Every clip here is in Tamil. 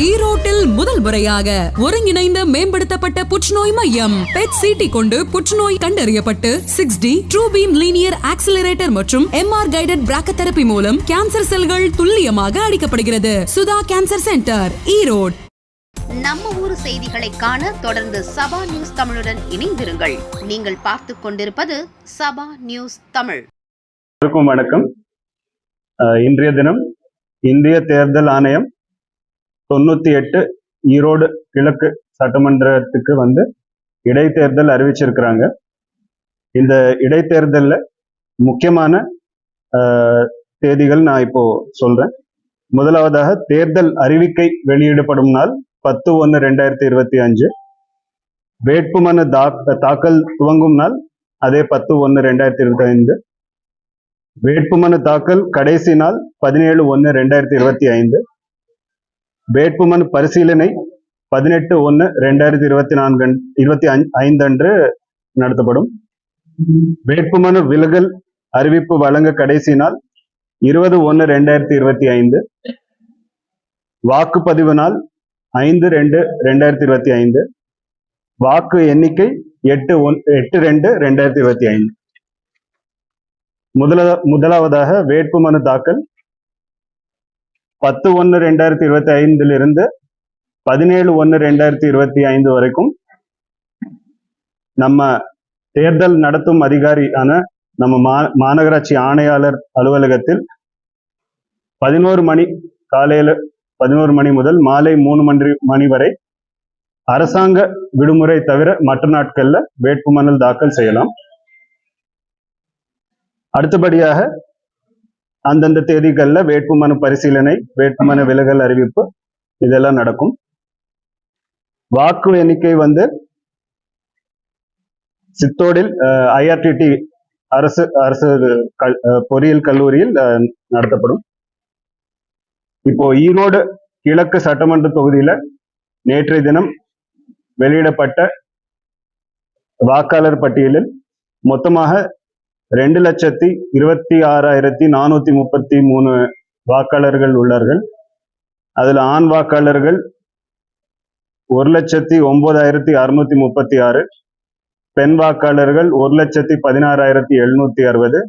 ஈரோட்டில் முதல் முறையாக ஒருங்கிணைந்த மேம்படுத்தப்பட்ட புற்றுநோய் மையம் பெட் சிடி கொண்டு புற்றுநோய் கண்டறியப்பட்டு 6D true beam linear accelerator மற்றும் MR கைடட் பிராக்கோதெரபி மூலம் கேன்சர் செல்கள் துல்லியமாக அழிக்கப்படுகிறது. Sudha cancer centre, Erode. நம்ம ஊர் செய்திகளை காண தொடர்ந்து சபா நியூஸ் தமிழுடன் இணைந்திருங்கள். நீங்கள் பார்த்து கொண்டிருப்பது சபா நியூஸ் தமிழ். வணக்கம். இன்றைய தினம் இந்திய தேர்தல் ஆணையம் 98 ஈரோடு கிழக்கு சட்டமன்றத்துக்கு இடைத்தேர்தல் அறிவிச்சிருக்கிறாங்க. இந்த இடைத்தேர்தல்ல முக்கியமான தேதிகள் நான் இப்போ சொல்றேன். முதலாவதாக தேர்தல் அறிவிக்கை வெளியிடப்படும் நாள் 10/1/2025. வேட்புமனு தாக்கல் துவங்கும் நாள் அதே 10/1/2025. வேட்புமனு தாக்கல் கடைசி நாள் 17/1/2025. வேட்புமனு பரிசீலனை 18/1/2025 அன்று நடத்தப்படும். வேட்புமனு விலகல் அறிவிப்பு வழங்க கடைசி நாள் 20/1/2025. வாக்குப்பதிவு நாள் 5/2/2025. வாக்கு எண்ணிக்கை 8/2/2025. முதலாவதாக வேட்புமனு தாக்கல் 10/1/2025 17/1/2025 வரைக்கும் நம்ம தேர்தல் நடத்தும் அதிகாரியான நம்ம மாநகராட்சி ஆணையாளர் அலுவலகத்தில் 11 மணி காலையில 11 மணி முதல் மாலை 3 மணி வரை அரசாங்க விடுமுறை தவிர மற்ற நாட்கள்ல வேட்புமனு தாக்கல் செய்யலாம். அடுத்தபடியாக அந்தந்த தேதிகள்ல வேட்புமனு பரிசீலனை, வேட்புமனு விலகல் அறிவிப்பு இதெல்லாம் நடக்கும். வாக்கு எண்ணிக்கை சித்தோடில் IRTT அரசு பொறியியல் கல்லூரியில் நடத்தப்படும். இப்போ ஈரோடு கிழக்கு சட்டமன்ற தொகுதியில நேற்றைய தினம் வெளியிடப்பட்ட வாக்காளர் பட்டியலில் மொத்தமாக 2,26,433 வாக்காளர்கள் உள்ளார்கள். அதுல ஆண் வாக்காளர்கள் 1,09,636, பெண் வாக்காளர்கள் 1,16,760,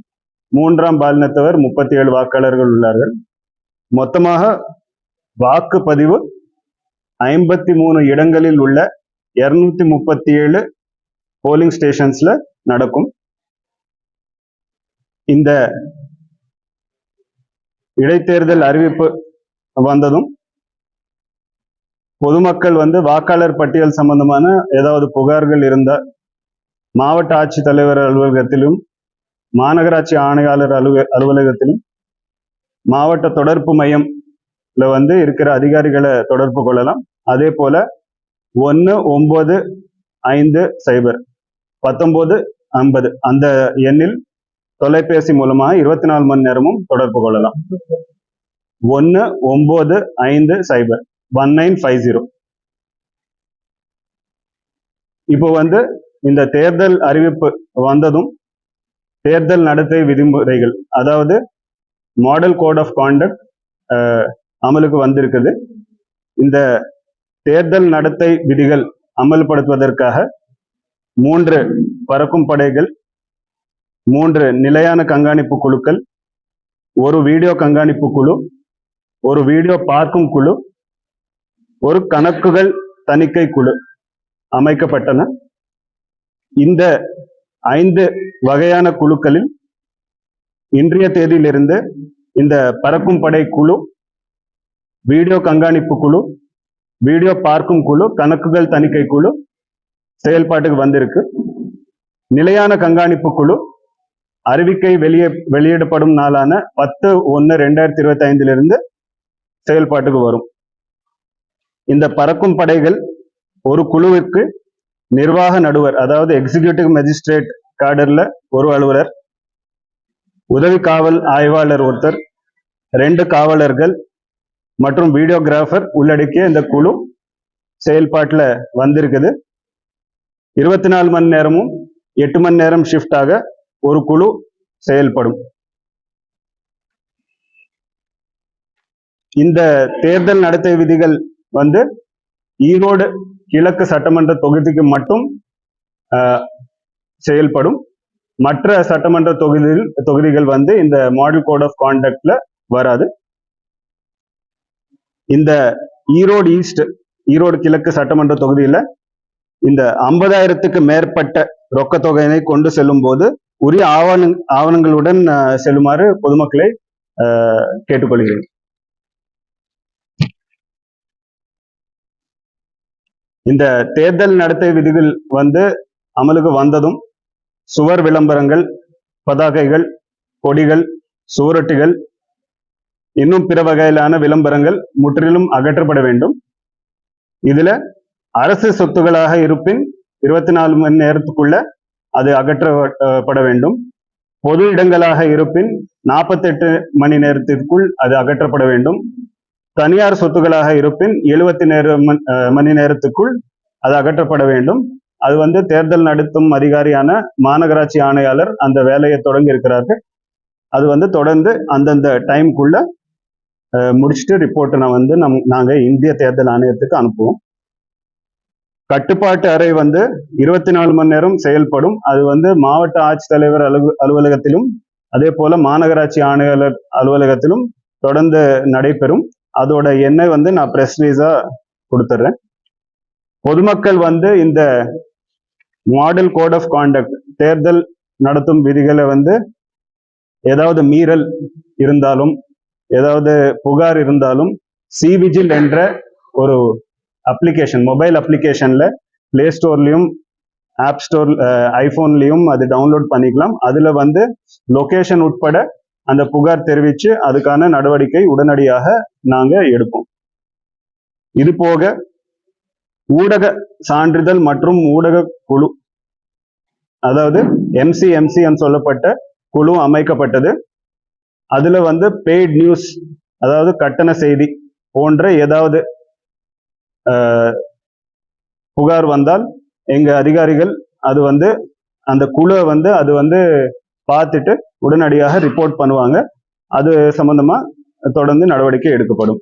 மூன்றாம் பாலினத்தவர் 37 வாக்காளர்கள் உள்ளார்கள். மொத்தமாக வாக்குப்பதிவு 53 இடங்களில் உள்ள 237 போலிங் ஸ்டேஷன்ஸ்ல நடக்கும். இந்த இடைத்தேர்தல் அறிவிப்பு வந்ததும் பொதுமக்கள் வாக்காளர் பட்டியல் சம்பந்தமான ஏதாவது புகார்கள் இருந்தால் மாவட்ட ஆட்சித்தலைவர் அலுவலகத்திலும் மாநகராட்சி ஆணையாளர் அலுவலகத்திலும் மாவட்ட தொடர்பு மையம்ல இருக்கிற அதிகாரிகளை தொடர்பு கொள்ளலாம். அதே போல 1950 அந்த எண்ணில் தொலைபேசி மூலமாக 24 மணி நேரமும் தொடர்பு கொள்ளலாம். 1950 இப்போ இந்த தேர்தல் அறிவிப்பு வந்ததும் தேர்தல் நடத்தை விதிமுறைகள், அதாவது மாடல் கோட் ஆஃப் கான்டக்ட் அமலுக்கு வந்திருக்குது. இந்த தேர்தல் நடத்தை விதிகள் அமல்படுத்துவதற்காக 3 பறக்கும் படைகள், 3 நிலையான கண்காணிப்பு குழுக்கள், 1 வீடியோ கண்காணிப்பு குழு, 1 வீடியோ பார்க்கும் குழு, 1 கணக்குகள் தணிக்கை குழு அமைக்கப்பட்டன. இந்த 5 வகையான குழுக்களில் இன்றைய தேதியிலிருந்து இந்த பறக்கும் படை குழு, வீடியோ கண்காணிப்பு குழு, வீடியோ பார்க்கும் குழு, கணக்குகள் தணிக்கை குழு செயல்பாட்டுக்கு வந்திருக்கு. நிலையான கண்காணிப்பு குழு அறிவிக்கை வெளியிடப்படும் நாளான 10/1/2025 செயல்பாட்டுக்கு வரும். இந்த பறக்கும் படைகள் ஒரு குழுவிற்கு நிர்வாக நடுவர், அதாவது எக்ஸிகியூட்டிவ் மேஜிஸ்ட்ரேட் காடர்ல 1 அலுவலர், உதவி காவல் ஆய்வாளர் ஒருத்தர், 2 காவலர்கள் மற்றும் வீடியோகிராஃபர் உள்ளடக்கிய இந்த குழு செயல்பாட்டுல வந்திருக்குது. 24 மணி நேரமும் 8 மணி நேரம் ஷிஃப்டாக ஒரு குழு செயல்படும். இந்த தேர்தல் நடத்தை விதிகள் வந்து ஈரோடு கிழக்கு சட்டமன்ற தொகுதிக்கு மட்டும் செயல்படும். மற்ற சட்டமன்ற தொகுதிகள் வந்து இந்த மாடல் கோட் ஆஃப் கான்டக்ட்ல வராது. இந்த ஈரோடு ஈஸ்ட், ஈரோடு கிழக்கு சட்டமன்ற தொகுதியில இந்த 50,000க்கு மேற்பட்ட ரொக்க தொகையினை கொண்டு செல்லும் போது உரிய ஆவணங்களுடன் செல்லுமாறு பொதுமக்களை கேட்டுக்கொள்கிறேன். இந்த தேர்தல் நடத்தை விதிகள் வந்து அமலுக்கு வந்ததும் சுவர் விளம்பரங்கள், பதாகைகள், கொடிகள், சுவரொட்டிகள், இன்னும் பிற வகையிலான விளம்பரங்கள் முற்றிலும் அகற்றப்பட வேண்டும். இதுல அரசு சொத்துகளாக இருப்பின் 24 மணி நேரத்துக்குள்ள அது அகற்றப்பட வேண்டும். பொது இடங்களாக இருப்பின் 48 மணி நேரத்திற்குள் அது அகற்றப்பட வேண்டும். தனியார் சொத்துகளாக இருப்பின் 70 மணி நேரத்துக்குள் அது அகற்றப்பட வேண்டும். அது வந்து தேர்தல் நடத்தும் அதிகாரியான மாநகராட்சி ஆணையாளர் அந்த வேலையை தொடங்கி இருக்கிறார்கள். அது வந்து தொடர்ந்து அந்தந்த டைமுக்குள்ள முடிச்சுட்டு ரிப்போர்ட்டை வந்து நாங்க இந்திய தேர்தல் ஆணையத்துக்கு அனுப்புவோம். கட்டுப்பாட்டு அறை வந்து 24 மணி நேரம் செயல்படும். அது வந்து மாவட்ட ஆட்சித்தலைவர் அலுவலகத்திலும் அதே போல மாநகராட்சி ஆணையாளர் அலுவலகத்திலும் தொடர்ந்து நடைபெறும். அதோட எண்ணை வந்து நான் பிரஸ் ரிலீஸா கொடுத்துட்றேன். பொதுமக்கள் வந்து இந்த மாடல் கோட் ஆஃப் கான்டக்ட், தேர்தல் நடத்தும் விதிகளை வந்து ஏதாவது மீறல் இருந்தாலும், ஏதாவது புகார் இருந்தாலும், சிவிஜில் என்ற ஒரு அப்ளிகேஷன், மொபைல் அப்ளிகேஷன்ல பிளே ஸ்டோர்லயும் ஆப் ஸ்டோர் ஐபோன்லயும் அது டவுன்லோட் பண்ணிக்கலாம். அதுல வந்து லொகேஷன் உட்பட அந்த புகார் தெரிவிச்சு அதுக்கான நடவடிக்கை உடனடியாக நாங்க எடுப்போம். இது போக ஊடக சான்றிதழ் மற்றும் ஊடக குழு, அதாவது எம்சிஎம் சொல்லப்பட்ட குழு அமைக்கப்பட்டது. அதுல வந்து பெய்ட் நியூஸ், அதாவது கட்டண செய்தி போன்ற ஏதாவது புகார் வந்தால் எங்க அதிகாரிகள் அது வந்து அந்த குழுவை வந்து அது வந்து பார்த்துட்டு உடனடியாக ரிப்போர்ட் பண்ணுவாங்க. அது சம்பந்தமா தொடர்ந்து நடவடிக்கை எடுக்கப்படும்.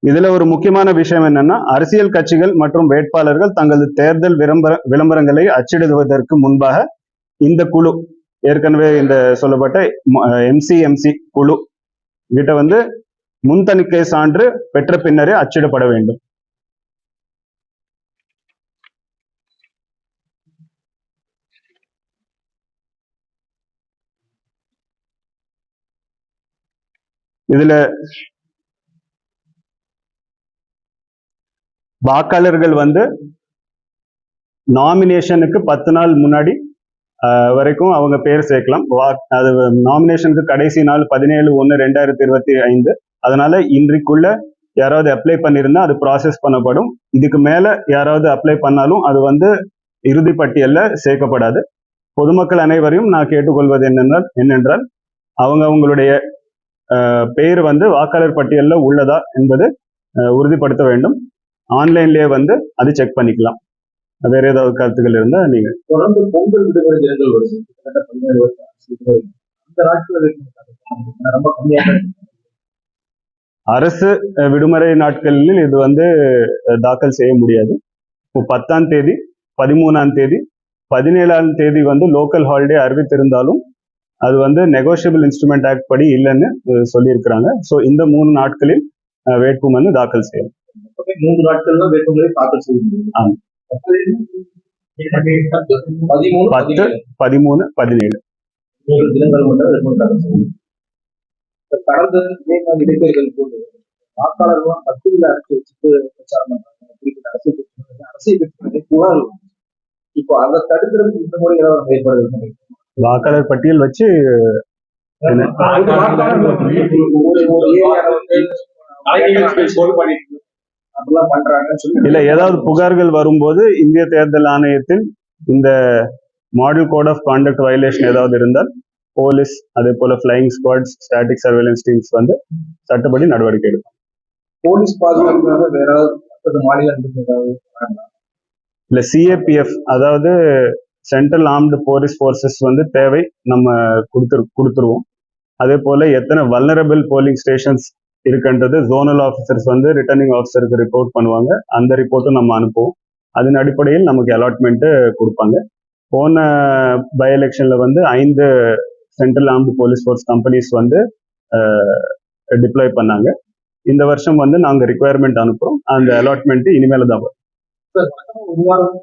இதுல ஒரு முக்கியமான விஷயம் என்னன்னா, அரசியல் கட்சிகள் மற்றும் வேட்பாளர்கள் தங்களது தேர்தல் விளம்பரங்களை அச்சிடுவதற்கு முன்பாக இந்த குழு, ஏற்கனவே இந்த சொல்லப்பட்ட எம்சிஎம்சி குழு கிட்ட வந்து முன்தணிக்கை சான்று பெற்ற பின்னரே அச்சிடப்பட வேண்டும். இதுல வாக்காளர்கள் வந்து நாமினேஷனுக்கு 10 நாள் முன்னாடி வரைக்கும் அவங்க பேர் சேர்க்கலாம். அது நாமினேஷனுக்கு கடைசி நாள் 17/1/2025. அதனால இன்றைக்குள்ள யாராவது அப்ளை பண்ணியிருந்தா அது ப்ராசஸ் பண்ணப்படும். இதுக்கு மேல யாராவது அப்ளை பண்ணாலும் அது வந்து இறுதி பட்டியல்ல சேர்க்கப்படாது. பொதுமக்கள் அனைவரையும் நான் கேட்டுக்கொள்வது என்னென்றால் அவங்களுடைய பெயர் வந்து வாக்காளர் பட்டியல்ல உள்ளதா என்பது உறுதிப்படுத்த வேண்டும். ஆன்லைன்லயே வந்து அது செக் பண்ணிக்கலாம். வேற ஏதாவது கருத்துக்கள் இருந்தா நீங்க. தொடர்ந்து பொங்கல் விடுமுறை தினங்கள் வருது. ரொம்ப கம்மியாக அரசு விடுமுறை நாட்களில் இது வந்து தாக்கல் செய்ய முடியாது. இப்போ 10ஆம் தேதி, 13ஆம் தேதி, 17ஆம் தேதி வந்து லோக்கல் ஹாலிடே அறிவித்திருந்தாலும் அது வந்து நெகோஷியபிள் இன்ஸ்ட்ருமெண்ட் ஆக்ட் படி இல்லைன்னு சொல்லியிருக்கிறாங்க. ஸோ இந்த 3 நாட்களில் வேட்புமனு தாக்கல் செய்யலாம். 3 நாட்கள் தான் வேட்புமனு தாக்கல் செய்ய முடியும். ஆமா, 10, 13, 17 தினங்கள் மட்டும் வேட்புமனு தாக்கல் செய்யும். கடந்த இடைத்தேர்தல் போது வாக்காளர்கள் பத்திரிகை அரைச்சி வச்சுட்டு பிரச்சாரம் பண்றாங்க. அரசியல் கட்சிகளுக்கு புகார். இப்போ அதை தடுக்கிறதுக்கு இந்த முறை ஏதாவது ஏற்பாடு வாக்காளர் பட்டியல் வச்சு இல்ல, ஏதாவது புகார்கள் வரும்போது இந்திய தேர்தல் ஆணையத்தில் இந்த model code of conduct violation ஏதாவது இருந்தால் போலீஸ், அதே போல flying squads, static surveillance teams வந்து சட்டப்படி நடவடிக்கை எடுக்கும். போலீஸ் பாதுகாப்பு வேற மாநிலம் இல்ல, சிஏபிஎஃப், அதாவது சென்ட்ரல் ஆர்ம்டு போலீஸ் ஃபோர்ஸஸ் வந்து தேவை, நம்ம கொடுத்துருவோம். அதே போல எத்தனை வல்னரபிள் போலிங் ஸ்டேஷன்ஸ் இருக்குன்றது ஜோனல் ஆஃபீஸர்ஸ் வந்து ரிட்டர்னிங் ஆஃபீஸருக்கு ரிப்போர்ட் பண்ணுவாங்க. அந்த ரிப்போர்ட்டும் நம்ம அனுப்புவோம். அதன் அடிப்படையில் நமக்கு அலாட்மெண்ட்டு கொடுப்பாங்க. போன பை எலெக்ஷன்ல வந்து 5 central armed police force companies வந்து டிப்ளாய் பண்ணாங்க. இந்த வருஷம் வந்து நாங்க ரிக்குவயர்மெண்ட் அனுப்புறோம். அந்த அலாட்மெண்ட் இனிமேல தான் வரும். சார் வழக்கமா ஒரு வாரம்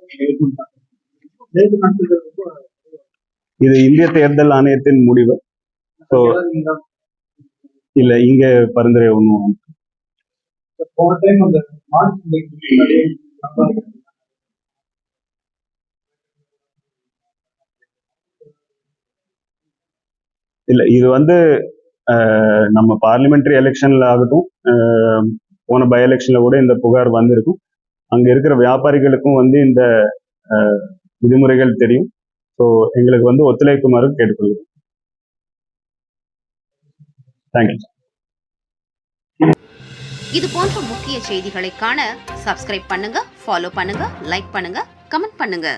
நேற்று நாட்கள் ரொம்ப இது இந்திய தேர்தல் ஆணையத்தின் முடிவு. ஸோ இல்ல இங்க பரிந்துரை ஒன்றும் போன டைம் அந்த மார்ச் இல்ல இது வந்து நம்ம பார்லிமெண்டரி எலெக்ஷன்ல ஆகட்டும், போன பை எலெக்ஷன்ல கூட இந்த புகார் வந்திருக்கும். அங்க இருக்கிற வியாபாரிகளுக்கும் வந்து இந்த விதிமுறைகள் தெரியும். ஸோ எங்களுக்கு வந்து ஒத்துழைக்குமாறு கேட்டுக்கொள்கிறோம். தேங்க்யூ. இது போன்ற முக்கிய செய்திகளை காண சப்ஸ்கிரைப் பண்ணுங்க, ஃபாலோ பண்ணுங்க, லைக் பண்ணுங்க, கமெண்ட் பண்ணுங்க.